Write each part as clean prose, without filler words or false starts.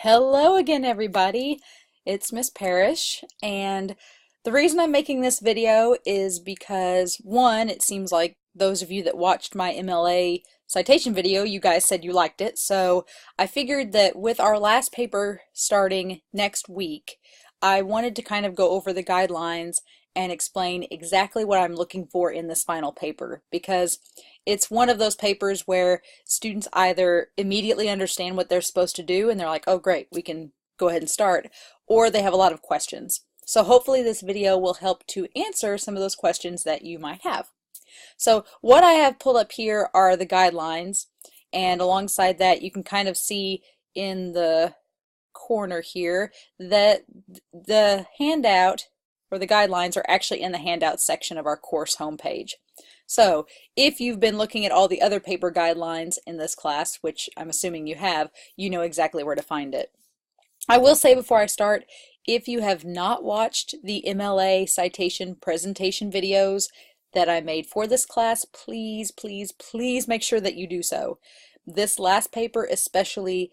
Hello again, everybody. It's Miss Parish, and the reason I'm making this video is because, one, it seems like those of you that watched my MLA citation video, you guys said you liked it, so I figured that with our last paper starting next week, I wanted to kind of go over the guidelines and explain exactly what I'm looking for in this final paper, because it's one of those papers where students either immediately understand what they're supposed to do and they're like, oh great, we can go ahead and start, or they have a lot of questions. So hopefully this video will help to answer some of those questions that you might have. So what I have pulled up here are the guidelines, and alongside that you can kind of see in the corner here that the handout or the guidelines are actually in the handout section of our course homepage. So if you've been looking at all the other paper guidelines in this class, which I'm assuming you have, you know exactly where to find it. I will say before I start, if you have not watched the MLA citation presentation videos that I made for this class, please, please, please make sure that you do so. This last paper especially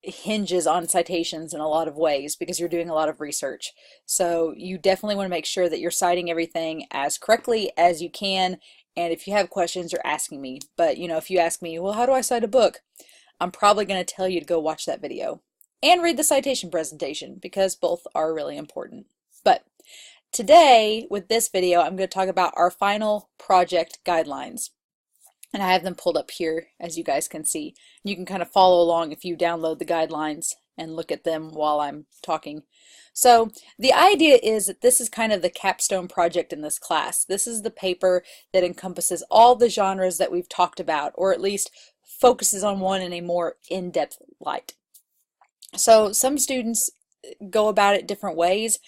hinges on citations in a lot of ways because you're doing a lot of research. So you definitely want to make sure that you're citing everything as correctly as you can. And if you have questions, you're asking me. But if you ask me, well, how do I cite a book? I'm probably going to tell you to go watch that video and read the citation presentation because both are really important. But today, with this video, I'm going to talk about our final project guidelines. And I have them pulled up here, as you guys can see. You can kind of follow along if you download the guidelines and look at them while I'm talking. So the idea is that this is kind of the capstone project in this class. This is the paper that encompasses all the genres that we've talked about, or at least focuses on one in a more in-depth light. So some students go about it different ways.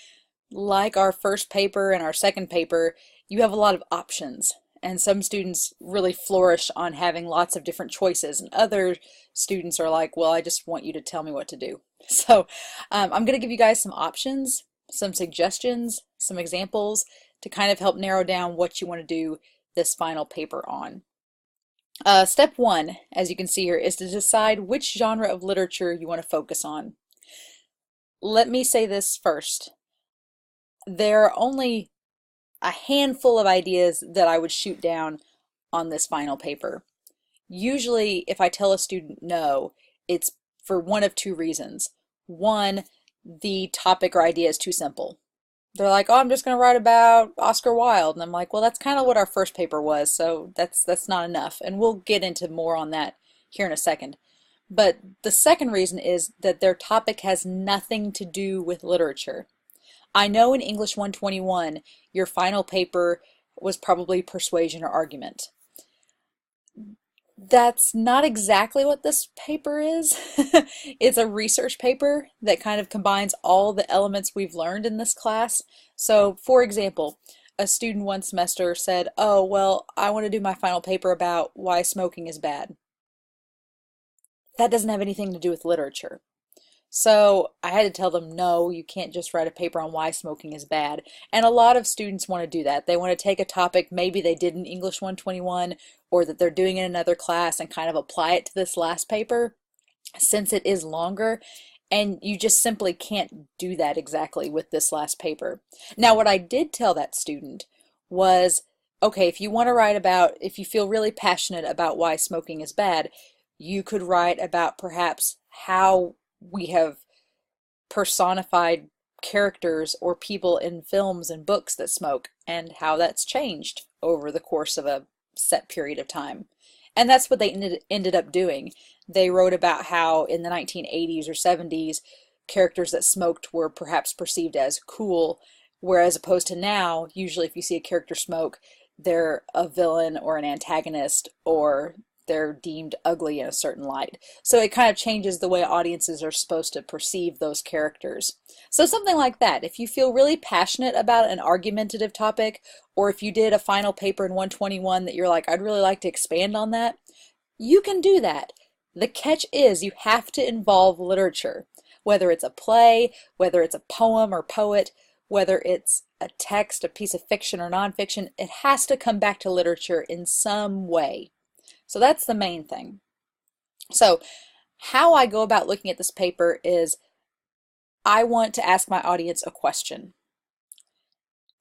Like our first paper and our second paper, you have a lot of options. And some students really flourish on having lots of different choices, and other students are like, well, I just want you to tell me what to do. So I'm going to give you guys some options, some suggestions, some examples to kind of help narrow down what you want to do this final paper on. Step one, as you can see here, is to decide which genre of literature you want to focus on. Let me say this first. There are only a handful of ideas that I would shoot down on this final paper. Usually, if I tell a student no, it's for one of two reasons. One, the topic or idea is too simple. They're like, oh, I'm just going to write about Oscar Wilde. And I'm like, well, that's kind of what our first paper was, so that's not enough. And we'll get into more on that here in a second. But the second reason is that their topic has nothing to do with literature. I know in English 121, your final paper was probably persuasion or argument. That's not exactly what this paper is. It's a research paper that kind of combines all the elements we've learned in this class. So, for example, a student one semester said, oh, well, I want to do my final paper about why smoking is bad. That doesn't have anything to do with literature. So I had to tell them, no, you can't just write a paper on why smoking is bad. And a lot of students want to do that. They want to take a topic maybe they did in English 121 or that they're doing in another class and kind of apply it to this last paper since it is longer. And you just simply can't do that exactly with this last paper. Now, what I did tell that student was, okay, if you want to write about, if you feel really passionate about why smoking is bad, you could write about perhaps how we have personified characters or people in films and books that smoke and how that's changed over the course of a set period of time. And that's what they ended up doing. They wrote about how in the 1980s or 70s, characters that smoked were perhaps perceived as cool, whereas opposed to now, usually if you see a character smoke, they're a villain or an antagonist, or they're deemed ugly in a certain light. So it kind of changes the way audiences are supposed to perceive those characters. So something like that. If you feel really passionate about an argumentative topic, or if you did a final paper in 121 that you're like, I'd really like to expand on that, you can do that. The catch is you have to involve literature, whether it's a play, whether it's a poem or poet, whether it's a text, a piece of fiction or nonfiction, it has to come back to literature in some way. So that's the main thing. So How I go about looking at this paper is I want to ask my audience a question.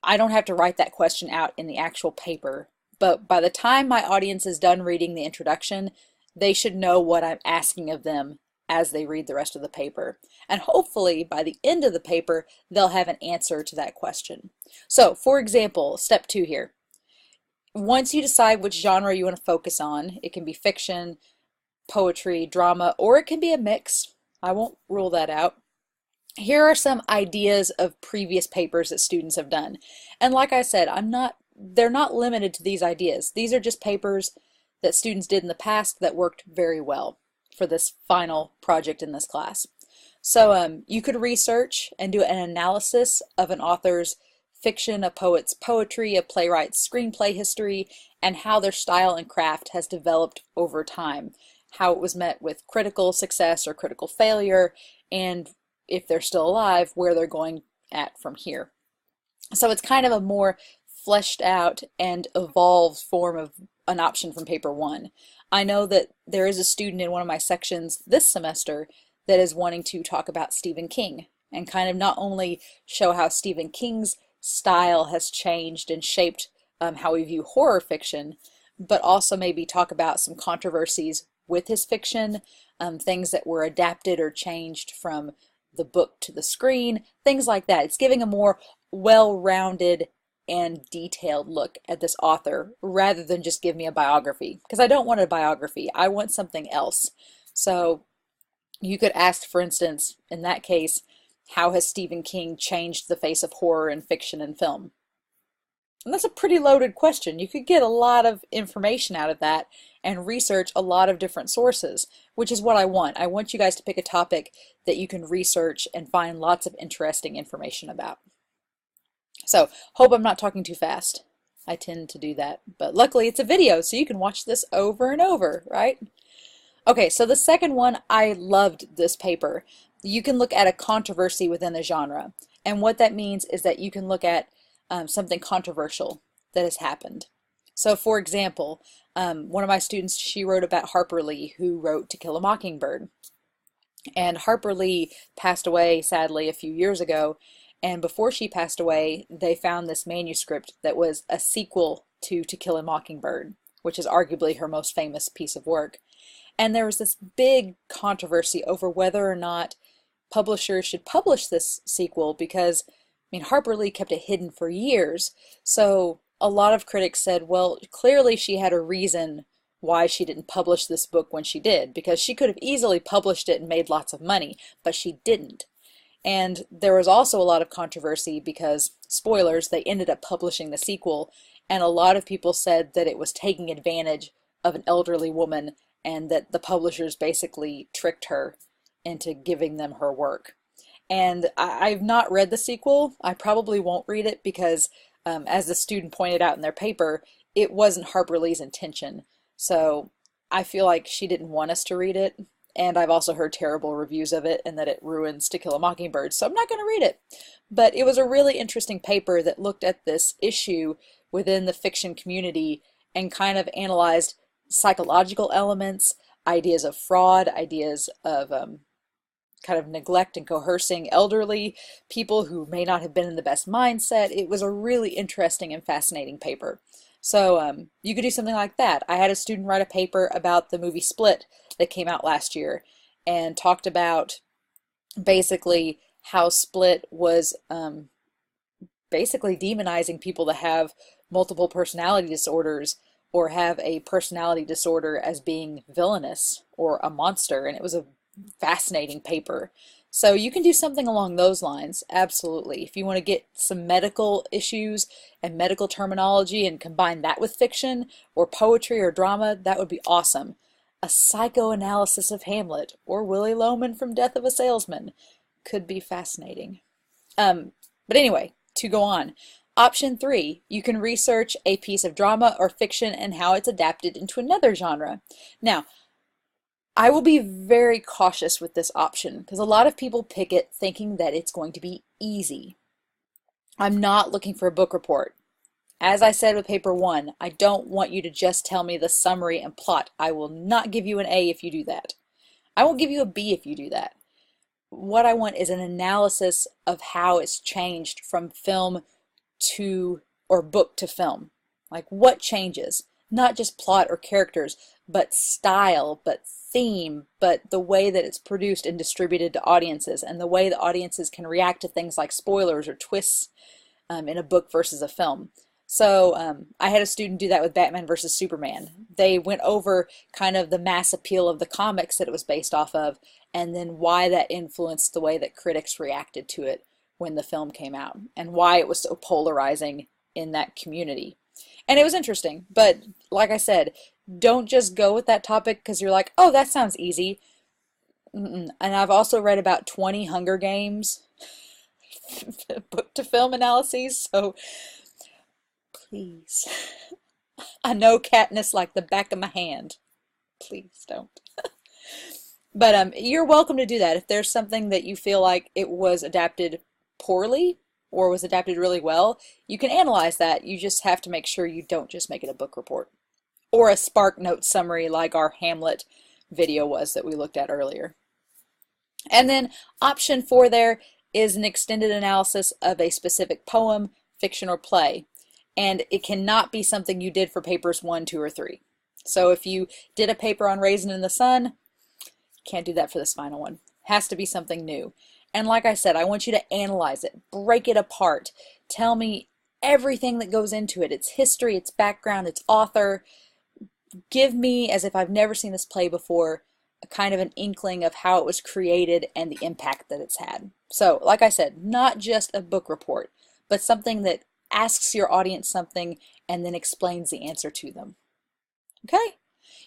I don't have to write that question out in the actual paper, but by the time my audience is done reading the introduction, they should know what I'm asking of them as they read the rest of the paper. And hopefully by the end of the paper, they'll have an answer to that question. So for example, step 2 here. Once you decide which genre you want to focus on, it can be fiction, poetry, drama, or it can be a mix. I won't rule that out. Here are some ideas of previous papers that students have done. And like I said, they're not limited to these ideas. These are just papers that students did in the past that worked very well for this final project in this class. So you could research and do an analysis of an author's fiction, a poet's poetry, a playwright's screenplay history, and how their style and craft has developed over time, how it was met with critical success or critical failure, and if they're still alive, where they're going at from here. So it's kind of a more fleshed out and evolved form of an option from paper 1. I know that there is a student in one of my sections this semester that is wanting to talk about Stephen King and kind of not only show how Stephen King's style has changed and shaped how we view horror fiction, but also maybe talk about some controversies with his fiction, things that were adapted or changed from the book to the screen, things like that. It's giving a more well-rounded and detailed look at this author rather than just give me a biography, because I don't want a biography. I want something else. So you could ask, for instance, in that case, how has Stephen King changed the face of horror in fiction and film? And that's a pretty loaded question. You could get a lot of information out of that and research a lot of different sources, which is what I want. I want you guys to pick a topic that you can research and find lots of interesting information about. So, hope I'm not talking too fast. I tend to do that, but luckily it's a video, so you can watch this over and over, right? Okay, so the second one, I loved this paper. You can look at a controversy within the genre, and what that means is that you can look at something controversial that has happened. So for example, one of my students, she wrote about Harper Lee, who wrote To Kill a Mockingbird. And Harper Lee passed away, sadly, a few years ago, and before she passed away, they found this manuscript that was a sequel to Kill a Mockingbird, which is arguably her most famous piece of work. And there was this big controversy over whether or not publishers should publish this sequel because Harper Lee kept it hidden for years, so a lot of critics said, well, clearly she had a reason why she didn't publish this book when she did, because she could have easily published it and made lots of money, but she didn't. And there was also a lot of controversy because, spoilers, they ended up publishing the sequel, and a lot of people said that it was taking advantage of an elderly woman and that the publishers basically tricked her into giving them her work. And I've not read the sequel. I probably won't read it because, as the student pointed out in their paper, it wasn't Harper Lee's intention. So I feel like she didn't want us to read it. And I've also heard terrible reviews of it and that it ruins To Kill a Mockingbird, so I'm not going to read it. But it was a really interesting paper that looked at this issue within the fiction community and kind of analyzed psychological elements, ideas of fraud, ideas of kind of neglect and coercing elderly people who may not have been in the best mindset. It was a really interesting and fascinating paper. So you could do something like that. I had a student write a paper about the movie Split that came out last year and talked about basically how Split was basically demonizing people that have multiple personality disorders or have a personality disorder as being villainous or a monster, and it was a fascinating paper. So you can do something along those lines, absolutely. If you want to get some medical issues and medical terminology and combine that with fiction or poetry or drama, that would be awesome. A psychoanalysis of Hamlet or Willy Loman from Death of a Salesman could be fascinating. But anyway, to go on. Option 3, you can research a piece of drama or fiction and how it's adapted into another genre. Now, I will be very cautious with this option because a lot of people pick it thinking that it's going to be easy. I'm not looking for a book report. As I said with paper 1, I don't want you to just tell me the summary and plot. I will not give you an A if you do that. I won't give you a B if you do that. What I want is an analysis of how it's changed from film to or book to film. Like what changes? Not just plot or characters, but style, but theme, but the way that it's produced and distributed to audiences, and the way the audiences can react to things like spoilers or twists in a book versus a film. So I had a student do that with Batman versus Superman. They went over kind of the mass appeal of the comics that it was based off of, and then why that influenced the way that critics reacted to it when the film came out, and why it was so polarizing in that community. And it was interesting, but like I said, don't just go with that topic because you're like, oh, that sounds easy. And I've also read about 20 Hunger Games book to film analyses, so please. I know Katniss like the back of my hand. Please don't. But you're welcome to do that. If there's something that you feel like it was adapted poorly or was adapted really well, you can analyze that. You just have to make sure you don't just make it a book report or a Spark Note summary like our Hamlet video was that we looked at earlier. And then option 4 there is an extended analysis of a specific poem, fiction, or play. And it cannot be something you did for papers 1, 2, or 3. So if you did a paper on Raisin in the Sun, can't do that for this final one. It has to be something new. And like I said, I want you to analyze it, break it apart. Tell me everything that goes into it, its history, its background, its author. Give me, as if I've never seen this play before, a kind of an inkling of how it was created and the impact that it's had. So, like I said, not just a book report, but something that asks your audience something and then explains the answer to them. Okay?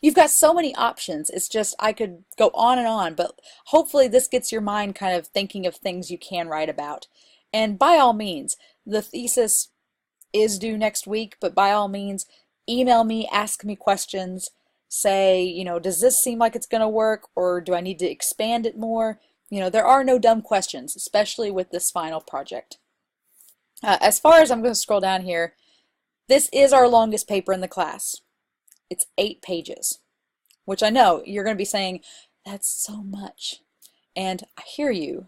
You've got so many options. It's just, I could go on and on, but hopefully this gets your mind kind of thinking of things you can write about. And by all means, the thesis is due next week, but by all means, email me, ask me questions, say, does this seem like it's going to work, or do I need to expand it more? There are no dumb questions, especially with this final project. As far as I'm going to scroll down here, this is our longest paper in the class. It's 8 pages, which I know you're going to be saying, that's so much. And I hear you,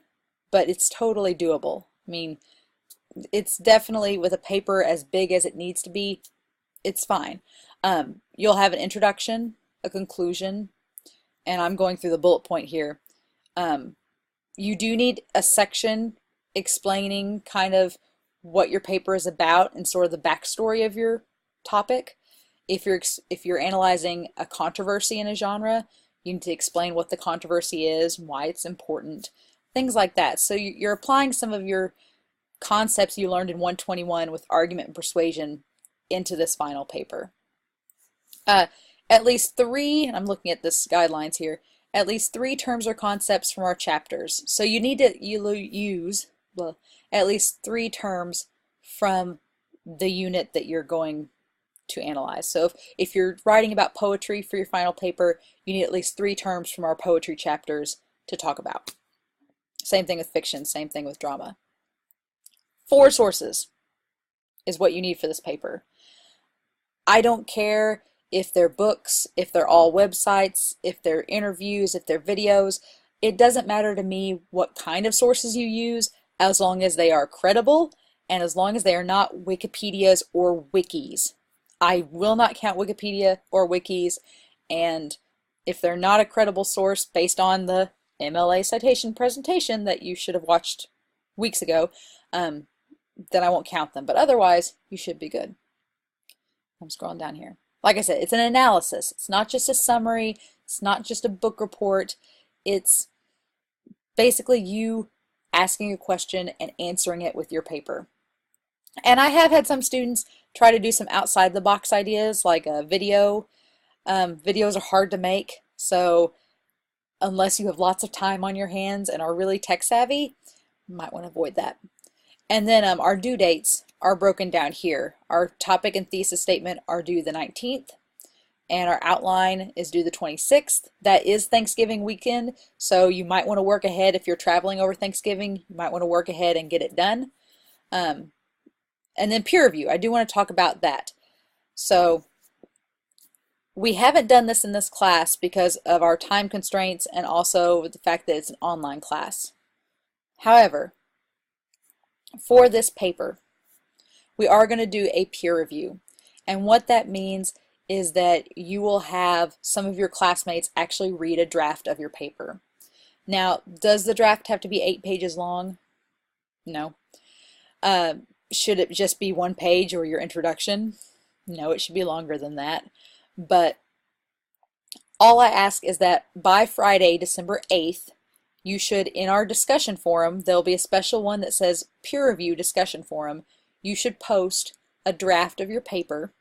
but it's totally doable. I mean, it's definitely, with a paper as big as it needs to be, it's fine. You'll have an introduction, a conclusion, and I'm going through the bullet point here. You do need a section explaining kind of what your paper is about and sort of the backstory of your topic. If you're analyzing a controversy in a genre, you need to explain what the controversy is, why it's important, things like that. So you're applying some of your concepts you learned in 121 with argument and persuasion into this final paper. At least 3, and I'm looking at this guidelines here, at least 3 terms or concepts from our chapters. So you need to use at least 3 terms from the unit that you're going to analyze. So if you're writing about poetry for your final paper, you need at least 3 terms from our poetry chapters to talk about. Same thing with fiction, same thing with drama. 4 sources is what you need for this paper. I don't care if they're books, if they're all websites, if they're interviews, if they're videos. It doesn't matter to me what kind of sources you use, as long as they are credible and as long as they are not Wikipedias or wikis. I will not count Wikipedia or wikis, and if they're not a credible source based on the MLA citation presentation that you should have watched weeks ago, then I won't count them. But otherwise, you should be good. I'm scrolling down here. Like I said, it's an analysis. It's not just a summary. It's not just a book report. It's basically you asking a question and answering it with your paper. And I have had some students try to do some outside the box ideas, like a video. Videos are hard to make, so unless you have lots of time on your hands and are really tech savvy, you might want to avoid that. And then our due dates are broken down here. Our topic and thesis statement are due the 19th, and our outline is due the 26th. That is Thanksgiving weekend, so you might want to work ahead if you're traveling over Thanksgiving. You might want to work ahead and get it done. And then peer review, I do want to talk about that. So We haven't done this in this class because of our time constraints and also the fact that it's an online class. However, for this paper, we are going to do a peer review. And what that means is that you will have some of your classmates actually read a draft of your paper. Now, does the draft have to be 8 pages long? No. Should it just be 1 page or your introduction? No, it should be longer than that. But all I ask is that by Friday, December 8th, you should, in our discussion forum, there'll be a special one that says peer review discussion forum. You should post a draft of your paper,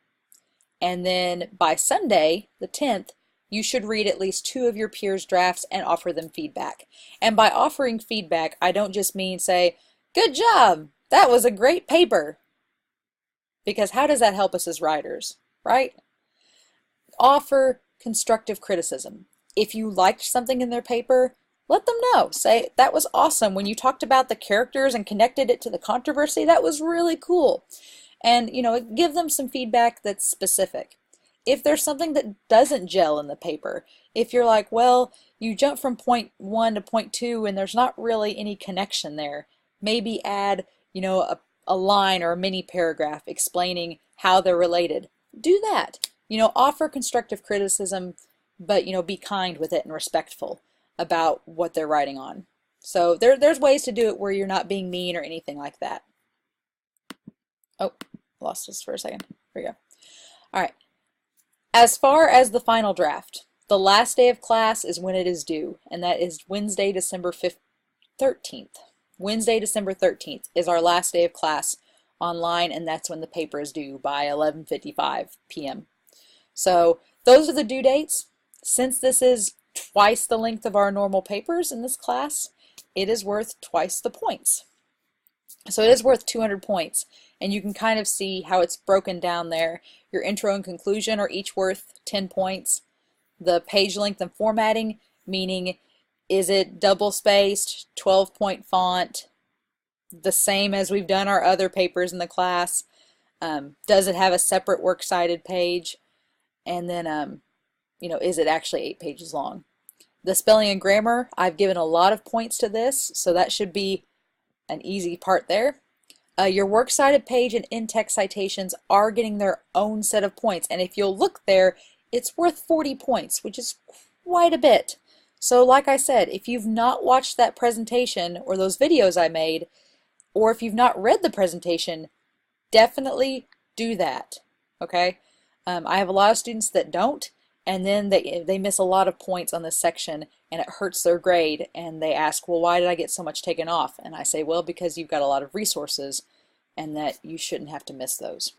and then by Sunday, the 10th, you should read at least 2 of your peers' drafts and offer them feedback. And by offering feedback, I don't just mean say, "Good job, that was a great paper." Because how does that help us as writers, right? Offer constructive criticism. If you liked something in their paper, let them know. Say, "That was awesome. When you talked about the characters and connected it to the controversy, that was really cool." And, give them some feedback that's specific. If there's something that doesn't gel in the paper, if you're like, well, you jump from point 1 to point 2 and there's not really any connection there, maybe add, a line or a mini paragraph explaining how they're related. Do that. Offer constructive criticism, but, be kind with it and respectful about what they're writing on. So there's ways to do it where you're not being mean or anything like that. Oh, lost us for a second. Here we go. All right. As far as the final draft, the last day of class is when it is due, and that is Wednesday, December 13th. Wednesday, December 13th is our last day of class online, and that's when the paper is due by 11:55 p.m. So those are the due dates. Since this is twice the length of our normal papers in this class, it is worth twice the points. So it is worth 200 points, and you can kind of see how it's broken down there. Your intro and conclusion are each worth 10 points. The page length and formatting, meaning is it double-spaced, 12-point font, the same as we've done our other papers in the class? Does it have a separate works cited page? And then, is it actually 8 pages long? The spelling and grammar, I've given a lot of points to this, so that should be an easy part there. Your works cited page and in-text citations are getting their own set of points, and if you'll look there, it's worth 40 points, which is quite a bit. So like I said, if you've not watched that presentation or those videos I made, or if you've not read the presentation, definitely do that, okay? I have a lot of students that don't, and then they miss a lot of points on this section, and it hurts their grade, and they ask, well, why did I get so much taken off? And I say, well, because you've got a lot of resources, and that you shouldn't have to miss those.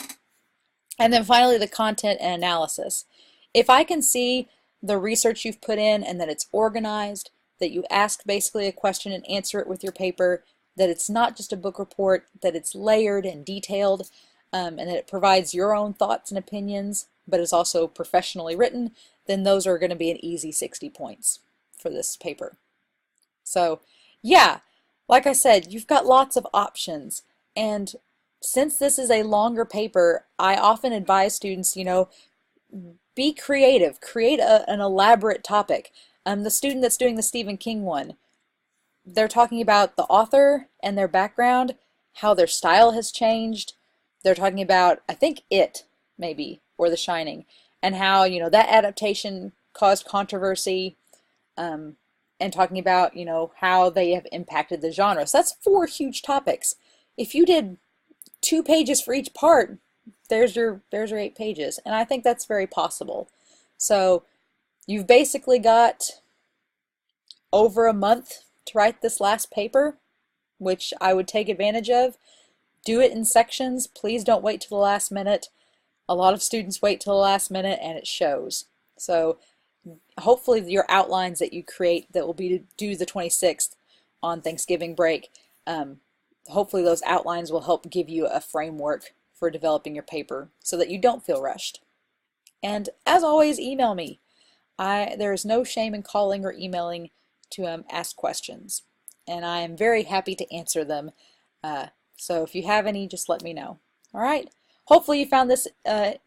And then finally, the content and analysis. If I can see the research you've put in and that it's organized, that you ask basically a question and answer it with your paper, that it's not just a book report, that it's layered and detailed, and that it provides your own thoughts and opinions, but is also professionally written, then those are going to be an easy 60 points for this paper. So yeah, like I said, you've got lots of options, and since this is a longer paper, I often advise students, be creative, create an elaborate topic. The student that's doing the Stephen King one, they're talking about the author and their background, how their style has changed. They're talking about, I think, It, maybe, or The Shining, and how, that adaptation caused controversy, and talking about, how they have impacted the genre. So that's 4 huge topics. If you did 2 pages for each part, there's your 8 pages, and I think that's very possible. So you've basically got over a month to write this last paper, which I would take advantage of. Do it in sections. Please don't wait till the last minute. A lot of students wait till the last minute, and it shows. So hopefully your outlines that you create that will be due the 26th on Thanksgiving break, hopefully those outlines will help give you a framework for developing your paper so that you don't feel rushed. And as always, email me. There is no shame in calling or emailing to ask questions, and I am very happy to answer them. So if you have any, just let me know. All right. Hopefully you found this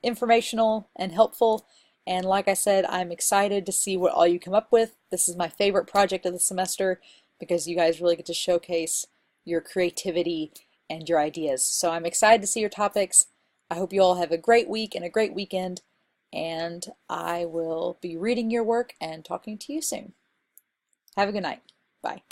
informational and helpful, And like I said, I'm excited to see what all you come up with. This is my favorite project of the semester because you guys really get to showcase your creativity and your ideas. So I'm excited to see your topics. I hope you all have a great week and a great weekend, and I will be reading your work and talking to you soon. Have a good night. Bye.